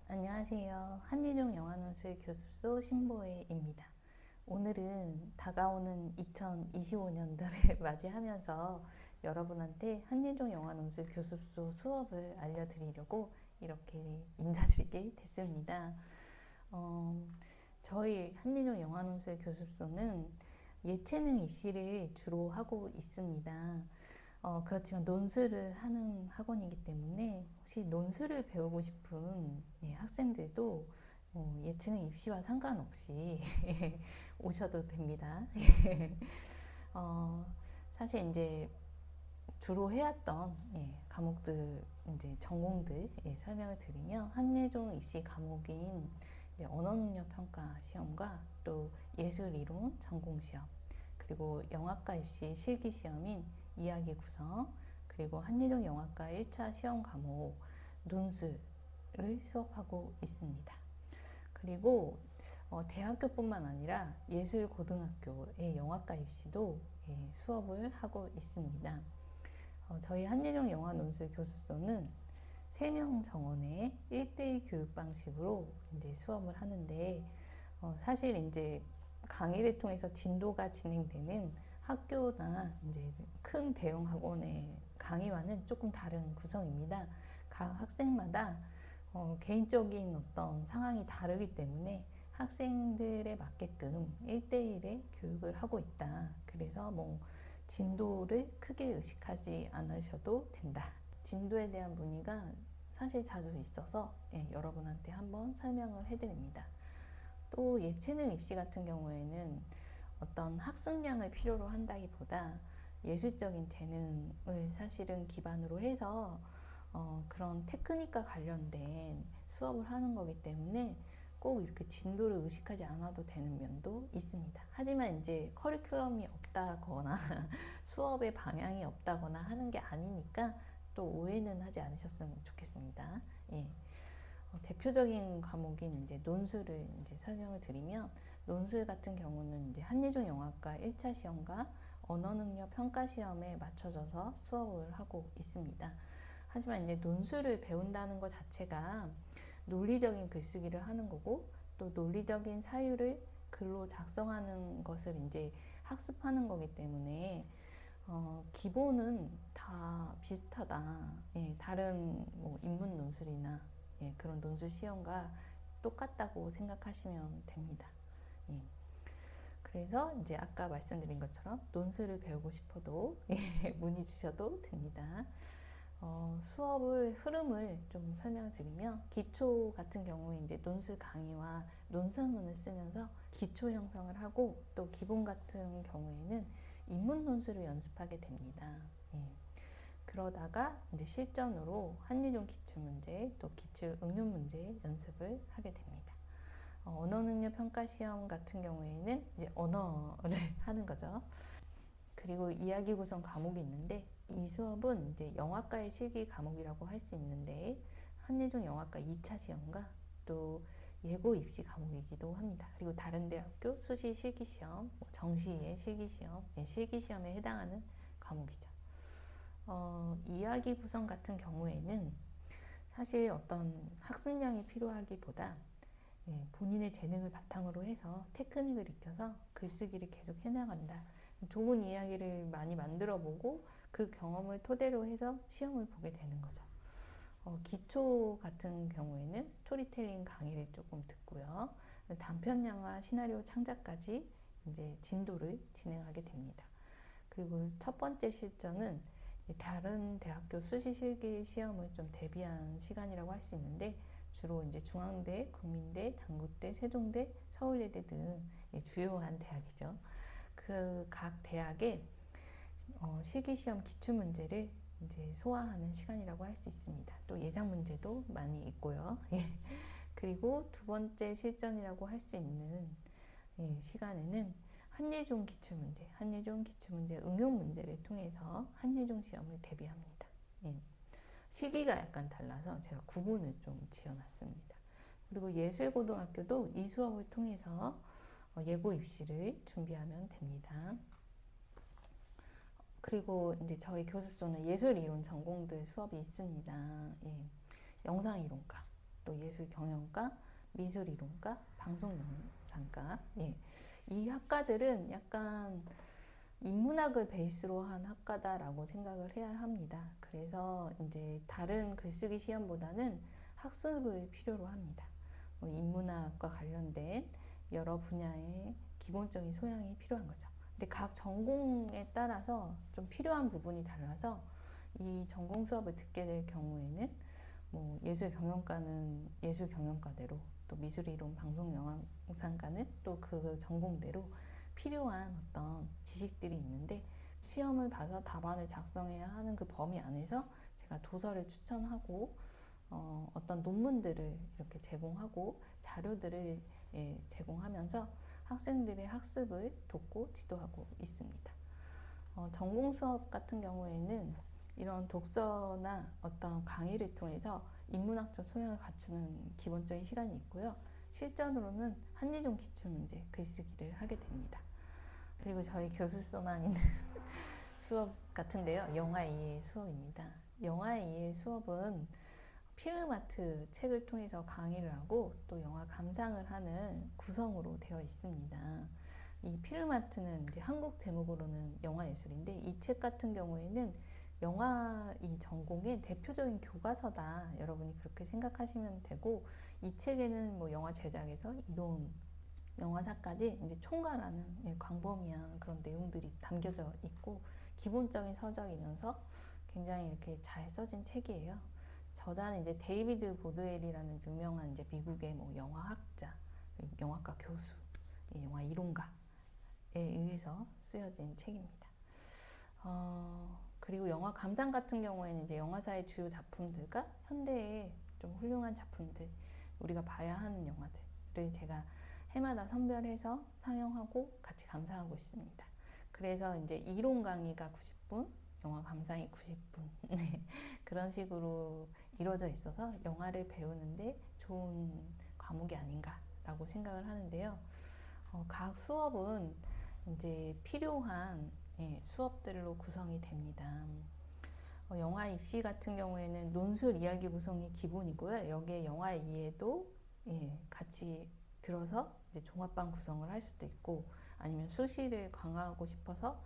안녕하세요. 한예종 영화논술 교습소 신보혜입니다. 오늘은 다가오는 2025년도를 맞이하면서 여러분한테 한예종 영화논술 교습소 수업을 알려드리려고 이렇게 인사드리게 됐습니다. 저희 한예종 영화논술 교습소는 예체능 입시를 주로 하고 있습니다. 그렇지만 논술을 하는 학원이기 때문에 혹시 논술을 배우고 싶은 학생들도 예체능 입시와 상관없이 오셔도 됩니다. 어, 사실 이제 주로 해왔던 과목들, 이제 전공들 설명을 드리면 한예종 입시 과목인 언어능력평가 시험과 또 예술이론 전공시험, 그리고 영화과 입시 실기시험인 이야기 구성, 그리고 한예종 영화과 1차 시험 과목 논술을 수업하고 있습니다. 그리고 대학교뿐만 아니라 예술고등학교의 영화과 입시도 수업을 하고 있습니다. 저희 한예종 영화논술 교습소는 3명 정원의 1대1 교육 방식으로 이제 수업을 하는데, 사실 이제 강의를 통해서 진도가 진행되는 학교나 이제 큰 대형 학원의 강의와는 조금 다른 구성입니다. 각 학생마다 개인적인 어떤 상황이 다르기 때문에 학생들에 맞게끔 1대1의 교육을 하고 있다. 그래서 뭐 진도를 크게 의식하지 않으셔도 된다. 진도에 대한 문의가 사실 자주 있어서 여러분한테 한번 설명을 해드립니다. 또 예체능 입시 같은 경우에는 어떤 학습량을 필요로 한다기보다 예술적인 재능을 사실은 기반으로 해서 그런 테크닉과 관련된 수업을 하는 거기 때문에 꼭 이렇게 진도를 의식하지 않아도 되는 면도 있습니다. 하지만 이제 커리큘럼이 없다거나 수업의 방향이 없다거나 하는 게 아니니까 또 오해는 하지 않으셨으면 좋겠습니다. 예. 대표적인 과목인 이제 논술을 이제 설명을 드리면, 논술 같은 경우는 이제 한예종 영화과 1차 시험과 언어능력 평가 시험에 맞춰져서 수업을 하고 있습니다. 하지만 이제 논술을 배운다는 것 자체가 논리적인 글쓰기를 하는 거고, 또 논리적인 사유를 글로 작성하는 것을 이제 학습하는 거기 때문에 기본은 다 비슷하다. 다른 뭐 인문 논술이나 그런 논술 시험과 똑같다고 생각하시면 됩니다. 그래서 이제 아까 말씀드린 것처럼 논술을 배우고 싶어도 문의 주셔도 됩니다. 수업의 흐름을 좀 설명을 드리면, 기초 같은 경우에 이제 논술 강의와 논술문을 쓰면서 기초 형성을 하고, 또 기본 같은 경우에는 인문 논술을 연습하게 됩니다. 그러다가 이제 실전으로 한예종 기출문제, 또 기출 응용 문제 연습을 하게 됩니다. 언어능력 평가 시험 같은 경우에는 이제 언어를 하는 거죠. 그리고 이야기 구성 과목이 있는데, 이 수업은 이제 영화과의 실기 과목이라고 할 수 있는데, 한예종 영화과 2차 시험과 또 예고 입시 과목이기도 합니다. 그리고 다른 대학교 수시 실기시험, 정시의 실기시험, 실기시험에 해당하는 과목이죠. 이야기 구성 같은 경우에는 사실 어떤 학습량이 필요하기보다 본인의 재능을 바탕으로 해서 테크닉을 익혀서 글쓰기를 계속 해나간다. 좋은 이야기를 많이 만들어 보고 그 경험을 토대로 해서 시험을 보게 되는 거죠. 기초 같은 경우에는 스토리텔링 강의를 조금 듣고요. 단편 영화 시나리오 창작까지 이제 진도를 진행하게 됩니다. 그리고 첫 번째 실전은 다른 대학교 수시 실기 시험을 좀 대비한 시간이라고 할 수 있는데, 주로 이제 중앙대, 국민대, 단국대, 세종대, 서울예대 등 주요한 대학이죠. 그 각 대학의 실기시험 기출문제를 이제 소화하는 시간이라고 할 수 있습니다. 또 예상 문제도 많이 있고요. 그리고 두 번째 실전이라고 할 수 있는 시간에는 한예종 기출문제, 한예종 기출문제 응용 문제를 통해서 한예종 시험을 대비합니다. 시기가 약간 달라서 제가 구분을 좀 지어놨습니다. 그리고 예술고등학교도 이 수업을 통해서 예고 입시를 준비하면 됩니다. 그리고 이제 저희 교습소는 예술 이론 전공들 수업이 있습니다. 영상 이론과 또 예술경영과, 미술이론과, 방송영상과. 예. 이 학과들은 약간 인문학을 베이스로 한 학과다라고 생각을 해야 합니다. 그래서 이제 다른 글쓰기 시험보다는 학습을 필요로 합니다. 인문학과 관련된 여러 분야의 기본적인 소양이 필요한 거죠. 근데 각 전공에 따라서 좀 필요한 부분이 달라서 이 전공 수업을 듣게 될 경우에는 뭐 예술경영과는 예술경영과대로, 또 미술이론 방송영상과는 또 그 전공대로 필요한 어떤 지식들이 있는데, 시험을 봐서 답안을 작성해야 하는 그 범위 안에서 제가 도서를 추천하고 어떤 논문들을 이렇게 제공하고 자료들을 제공하면서 학생들의 학습을 돕고 지도하고 있습니다. 전공 수업 같은 경우에는 이런 독서나 어떤 강의를 통해서 인문학적 소양을 갖추는 기본적인 시간이 있고요. 실전으로는 한예종 기출문제 글쓰기를 하게 됩니다. 그리고 저희 교습소만 있는 수업 같은데요. 영화 이해 수업입니다. 영화 이해 수업은 필름아트 책을 통해서 강의를 하고 또 영화 감상을 하는 구성으로 되어 있습니다. 이 필름아트는 이제 한국 제목으로는 영화예술인데, 이 책 같은 경우에는 영화 이 전공의 대표적인 교과서다. 여러분이 그렇게 생각하시면 되고, 이 책에는 뭐 영화 제작에서 이론, 영화사까지 이제 총괄하는 광범위한 그런 내용들이 담겨져 있고, 기본적인 서적이면서 굉장히 이렇게 잘 써진 책이에요. 저자는 이제 데이비드 보드웰이라는 유명한 이제 미국의 뭐 영화학자, 영화과 교수, 영화 이론가에 의해서 쓰여진 책입니다. 그리고 영화 감상 같은 경우에는 이제 영화사의 주요 작품들과 현대의 좀 훌륭한 작품들, 우리가 봐야 하는 영화들을 제가 해마다 선별해서 상영하고 같이 감상하고 있습니다. 그래서 이제 이론 강의가 90분, 영화 감상이 90분 그런 식으로 이루어져 있어서 영화를 배우는데 좋은 과목이 아닌가라고 생각을 하는데요. 각 수업은 이제 필요한 수업들로 구성이 됩니다. 영화 입시 같은 경우에는 논술 이야기 구성이 기본이고요. 여기에 영화 이해도 같이 들어서 이제 종합반 구성을 할 수도 있고, 아니면 수시를 강화하고 싶어서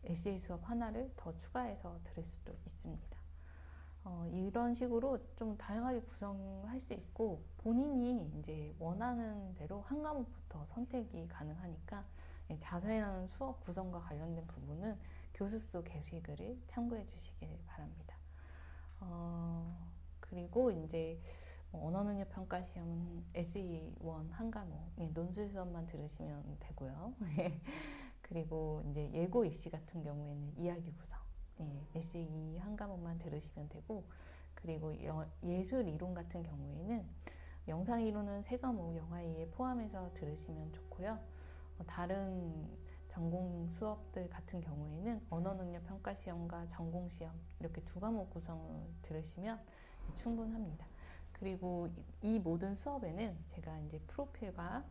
에세이 수업 하나를 더 추가해서 들을 수도 있습니다. 이런 식으로 좀 다양하게 구성할 수 있고, 본인이 이제 원하는 대로 한 과목부터 선택이 가능하니까 자세한 수업 구성과 관련된 부분은 교습소 게시글을 참고해 주시길 바랍니다. 그리고 이제 언어능력 평가 시험은 에세이1 한 과목, 논술 수업만 들으시면 되고요. 그리고 이제 예고 입시 같은 경우에는 이야기 구성, 에세이 한 과목만 들으시면 되고, 그리고 예술 이론 같은 경우에는 영상 이론은 3과목 영화 이해 포함해서 들으시면 좋고요. 다른 전공 수업들 같은 경우에는 언어능력 평가 시험과 전공 시험 이렇게 2과목 구성을 들으시면 충분합니다. 그리고 이 모든 수업에는 제가 이제 프로필과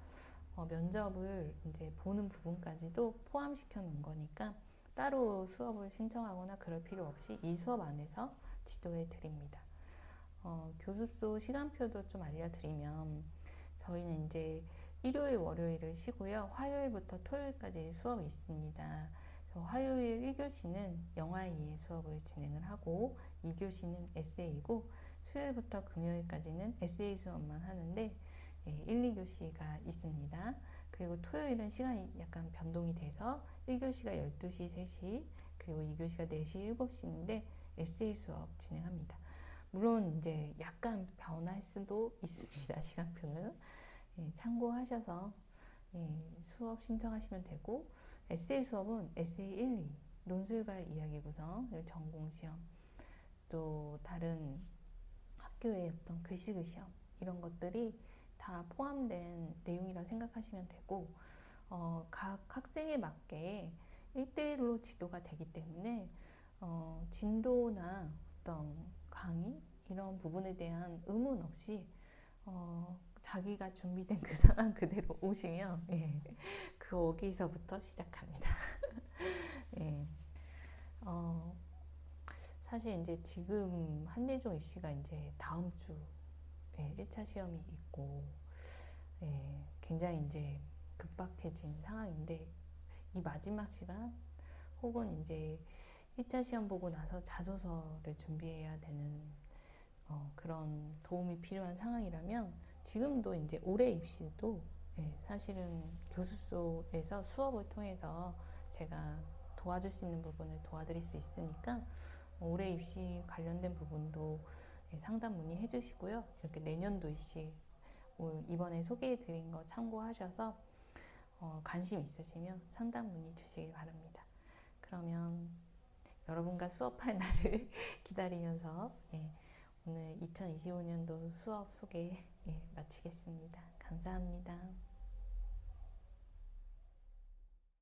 면접을 이제 보는 부분까지도 포함시켜 놓은 거니까 따로 수업을 신청하거나 그럴 필요 없이 이 수업 안에서 지도해 드립니다. 교습소 시간표도 좀 알려드리면, 저희는 이제 일요일, 월요일을 쉬고요. 화요일부터 토요일까지 수업이 있습니다. 그래서 화요일 1교시는 영화 이해 수업을 진행을 하고, 2교시는 에세이고, 수요일부터 금요일까지는 에세이 수업만 하는데 1, 2교시가 있습니다. 그리고 토요일은 시간이 약간 변동이 돼서 1교시가 12시, 3시, 그리고 2교시가 4시, 7시인데 에세이 수업 진행합니다. 물론 이제 약간 변할 수도 있습니다. 시간표는 참고하셔서 수업 신청하시면 되고, 에세이 수업은 에세이 1, 2, 논술과 이야기 구성, 전공 시험, 또 다른 학교의 어떤 글쓰기 시험, 이런 것들이 다 포함된 내용이라 생각하시면 되고, 각 학생에 맞게 1대1로 지도가 되기 때문에 진도나 어떤 강의 이런 부분에 대한 의문 없이 자기가 준비된 그 상황 그대로 오시면 거기서부터 시작합니다. 사실 이제 지금 한예종 입시가 이제 다음 주에 예, 1차 시험이 있고 예, 굉장히 이제 급박해진 상황인데 이 마지막 시간 혹은 이제 1차 시험 보고 나서 자소서를 준비해야 되는 그런 도움이 필요한 상황이라면 지금도 이제 올해 입시도 예, 사실은 교습소에서 수업을 통해서 제가 도와줄 수 있는 부분을 도와드릴 수 있으니까 올해 입시 관련된 부분도 예, 상담 문의해 주시고요. 이렇게 내년도 입시 이번에 소개해 드린 거 참고하셔서 관심 있으시면 상담 문의 주시기 바랍니다. 그러면 여러분과 수업할 날을 기다리면서 예, 오늘 2025년도 수업 소개 예, 마치겠습니다. 감사합니다.